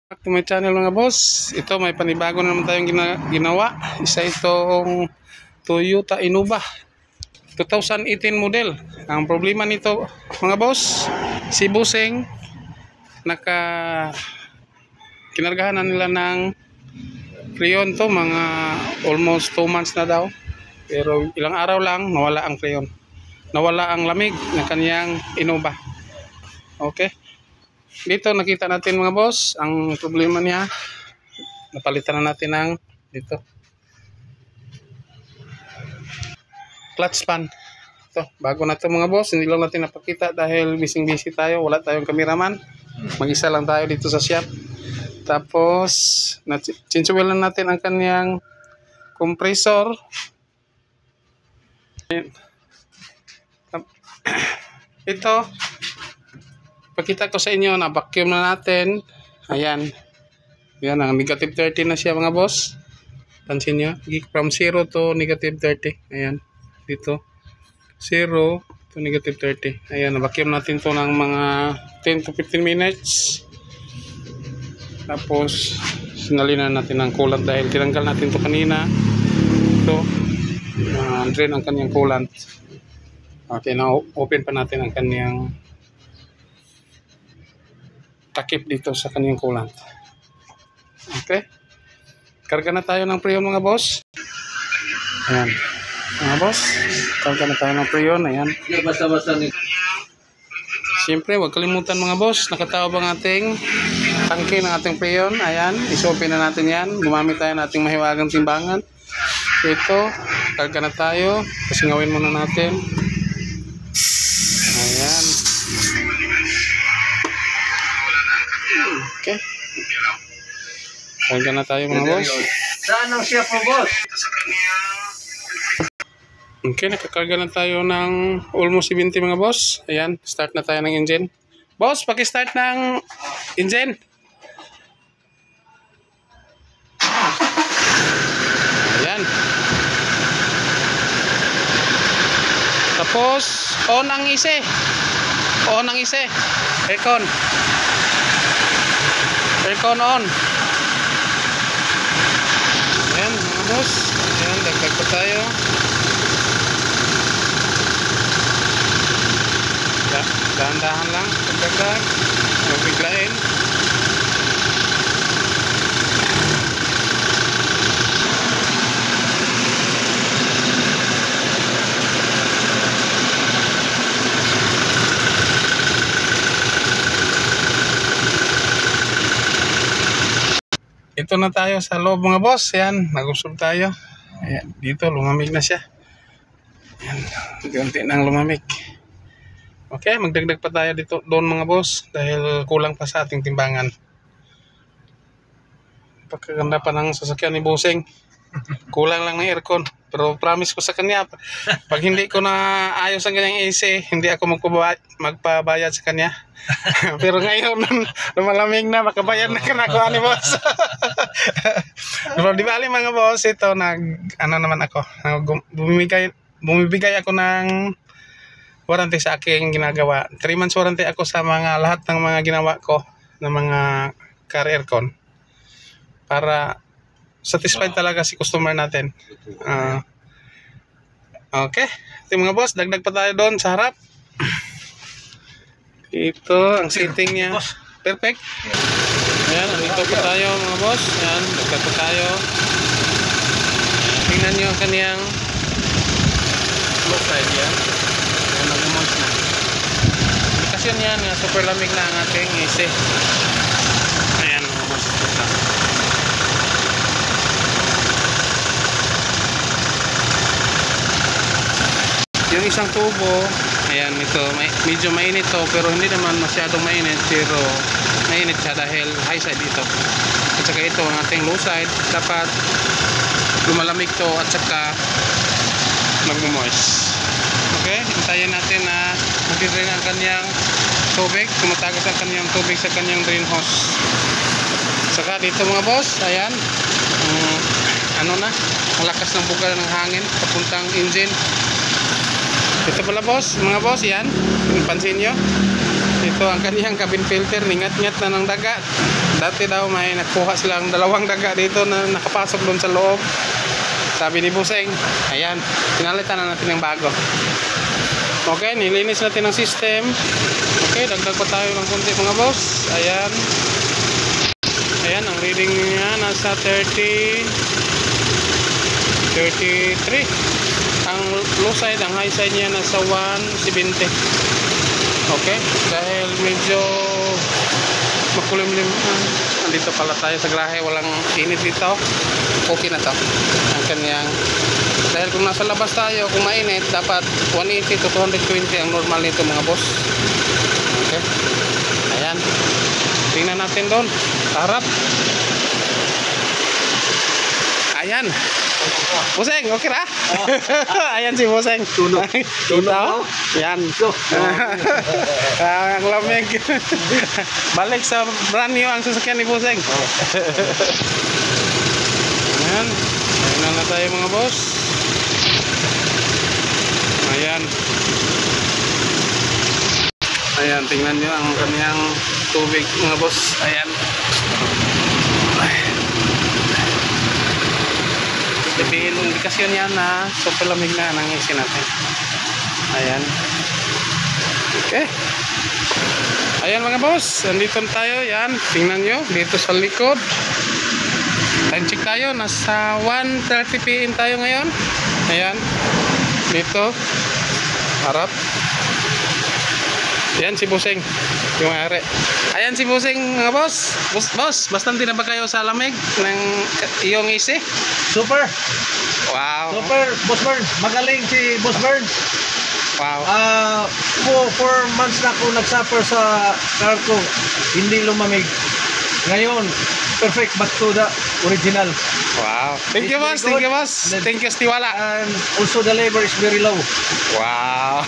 Back to my channel mga boss. Ito may panibago na naman tayong ginawa. Isa itong Toyota Innova 2018 model. Ang problema nito mga boss, si Busing kinargahan na nila ng freon to, mga almost 2 months na daw. Pero ilang araw lang nawala ang freon. Nawala ang lamig ng kaniyang Innova. Okay. Dito nakita natin mga boss, ang problema niya, napalitan na natin ng dito clutch pan. Ito, bago na ito mga boss, hindi lang natin napakita dahil busy tayo, wala tayong cameraman, mag-isa lang tayo dito sa shop. Tapos chinsuel na natin ang kanyang compressor. Ito pakita ko sa inyo na vacuum na natin. Ayan. Yan, ang negative 30 na siya mga boss. Pansin nyo, from 0 to negative 30. Ayan, dito 0 to negative 30. Ayan, na-vacuum natin to ng mga 10 to 15 minutes. Tapos sinalinan natin ng coolant dahil tinanggal natin to kanina. Ito drain ang kanyang coolant. Okay, now open pa natin ang kanyang takip dito sa kanyang coolant. Okay, karga na tayo ng freon mga boss. Ayan mga boss, karga na tayo ng freon. Ayan, siyempre huwag kalimutan mga boss, nakatawag ang ating tangke ng ating freon. Ayan, isopin na natin yan, gumamit tayo ng ating mahiwagang timbangan. Ito, karga na tayo, pasingawin muna natin. Ayan, okay, karga na tayo mga boss. Saan ang siya po boss? Okay, nakakarga na tayo ng almost 70 mga boss. Ayan, start na tayo ng engine. Boss, paki-start ng engine. Ayan. Tapos on ang ise. On ang ise. Aircon. Aircon on. Ayan mga boss. Ayan, dagdag pa tayo. Dahan-dahan lang. Dagdag. Magbiglain. Ito na tayo sa loob mga boss. Ayan, nag-usap tayo. Ayan, dito lumamig na siya. Ayan, unti nang lumamig. Okay, magdagdag pa tayo dito doon mga boss dahil kulang pa sa ating timbangan. Pagkaganda pa ng sasakyan ni Busing. Kulang lang ng aircon. Pero promise ko sa kanya, pag hindi ko na ayos ang kanyang AC, hindi ako magpabayad sa kanya. Pero ngayon, lumalamig na, makabayad na ako ni boss. Pero di bali mga boss, ito naman ako. Bumibigay ako ng warranty sa aking ginagawa. 3 months warranty ako sa lahat ng mga ginawa ko ng mga car aircon. Para satisfied talaga si customer natin. Okay. Ito mga boss, dagdag pa tayo doon sa harap. Ito, ang setting niya. Perfect. Ayan, andito pa tayo mga boss. Ayan, dagdag pa tayo. Tingnan nyo ang kaniyang low side yan. Ayan, nag-mount na. Indikasyon yan nga, super lamig na ang ating AC. Ayan mga boss. Yung isang tubo, ayan, ito, medyo mainit to, pero hindi naman masyadong mainit, pero mainit siya dahil high side ito. At saka ito, ang ating low side, dapat lumalamig to at saka magmumoist. Okay, hintayin natin na mag-drain ang kanyang tubig, tumatagos ang kanyang tubig sa kanyang drain hose. Saka dito mga boss, ayan, malakas ng buga ng hangin papuntang engine. Ito pala boss, mga boss, yan, pansin nyo. Ito ang kaniyang cabin filter, ningat-ngat na ng daga Dati daw may nakuha silang dalawang daga dito na nakapasok doon sa loob. Sabi ni Buseng, ayan, pinalitan na natin ng bago. Okay, nilinis natin ang system. Okay, dagdag pa tayo ng konti mga boss. Ayan. Ayan, ang reading niya nasa 33. Ang low side, ang high side niya nasa 170. Okay, dahil medyo makulimlim. Nandito pala tayo sa garahe, walang init dito. Okay na to. Ang kanyang, dahil kung nasa labas tayo, kung mainit, dapat 180 to 220 ang normal nito mga boss. Okay, ayan, tingnan natin doon sa harap. Ayan, Buseng, okay na? Ayan si Buseng. Tunog. Tunog? Yan. Ang lamig. Balik sa brand new ang sasakyan ni Buseng. Ayan. Ayan na tayo mga boss. Ayan. Ayan, tingnan nyo ang kanyang tubig mga boss. Ayan. Sabihin ng indikasyon yan na super lamig na ang isin natin. Ayan. Okay. Ayan mga boss, nandito tayo. Yan, tingnan nyo dito sa likod. Time check tayo, nasa 1:30 PM tayo ngayon. Ayan, dito harap. Ayan si Buseng, yung may-ari. Ayan si Buseng mga boss. Boss, bastante na ba kayo sa lamig ng iyong isi? Super. Wow. Super, Boss Burns. Magaling si Boss Burns. Wow. 4 months na ako nagsuffer sa car ko. Hindi lumamig. Ngayon, perfect back to the original. Wow. Thank you boss, thank you boss. Thank you Stiwala. And also the labor is very low. Wow.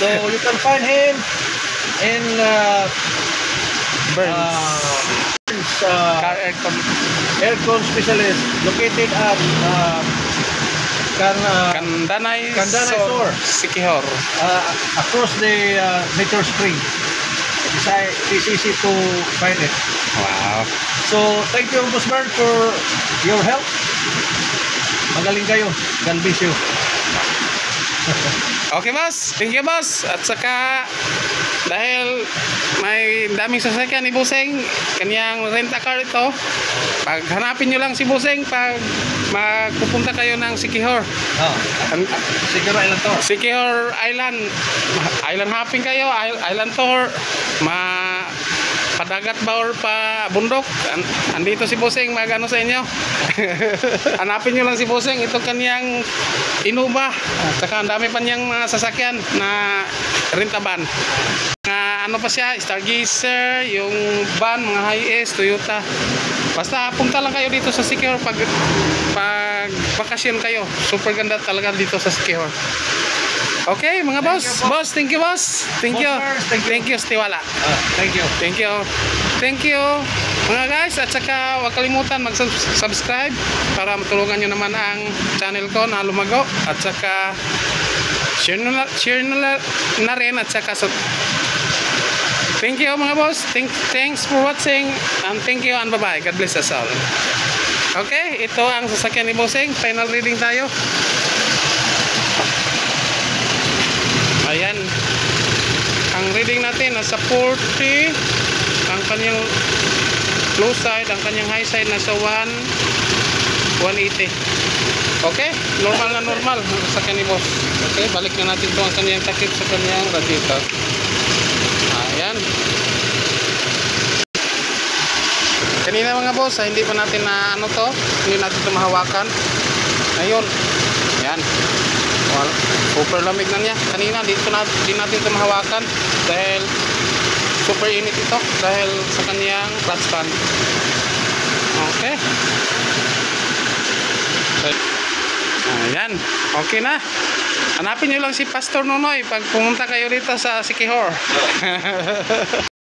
So you can find him in Burns. Car aircon. aircon specialist located at Kandanay Kandanay Store. Sikihor. Across the Nature Spring. It's easy to find it. Wow. So thank you Boss Bern for your help. Magaling kayo. God bless you. Okay boss, thank you boss. At saka dahil may daming sasakyan ni Buseng, kanyang rent a car ito. Pag hanapin nyo lang si Buseng pag magpupunta kayo ng Sikihor. Siguro Island Tour. Sikihor Island hopping kayo, island tour, padagat ba or pa bundok, andito si Buseng magano sa inyo. Hanapin nyo lang si Buseng, ito kanyang Innova, at saka ang dami pa niyang mga sasakyan na rentaban. Ano pa siya, Stargazer, yung van, mga Hiace, Toyota. Basta punta lang kayo dito sa Sikihor pag bakasyon kayo. Super ganda talaga dito sa Sikihor. Okay, mga boss. Boss, thank you boss. Thank you. Thank you, Stiwala. Thank you. Thank you. Thank you mga guys. At saka huwag kalimutan mag-subscribe para matulungan nyo naman ang channel ko na lumago. At saka share na rin. At saka thank you mga boss. Thanks for watching. And thank you and bye-bye. God bless us all. Okay, ito ang sasakyan ni Buseng. Final reading tayo. Ayan. Ang reading natin nasa 40. Ang kanyang low side, ang kanyang high side nasa 180. Okay? Normal na normal sa kanya boss. Okay, balik na natin ito ang kanyang takip sa kanyang radiator. Ayan. Kanina mga boss, hindi pa natin na hindi natin ito mahawakan. Ngayon. Ayan. Well, super lamig na niya. Kanina di natin ito mahawakan dahil super init ito dahil sa kanyang clutch pan. Okay. Ayan. Okay na. Hanapin nyo lang si Pastor Nonoy pag pumunta kayo dito sa Sikihor.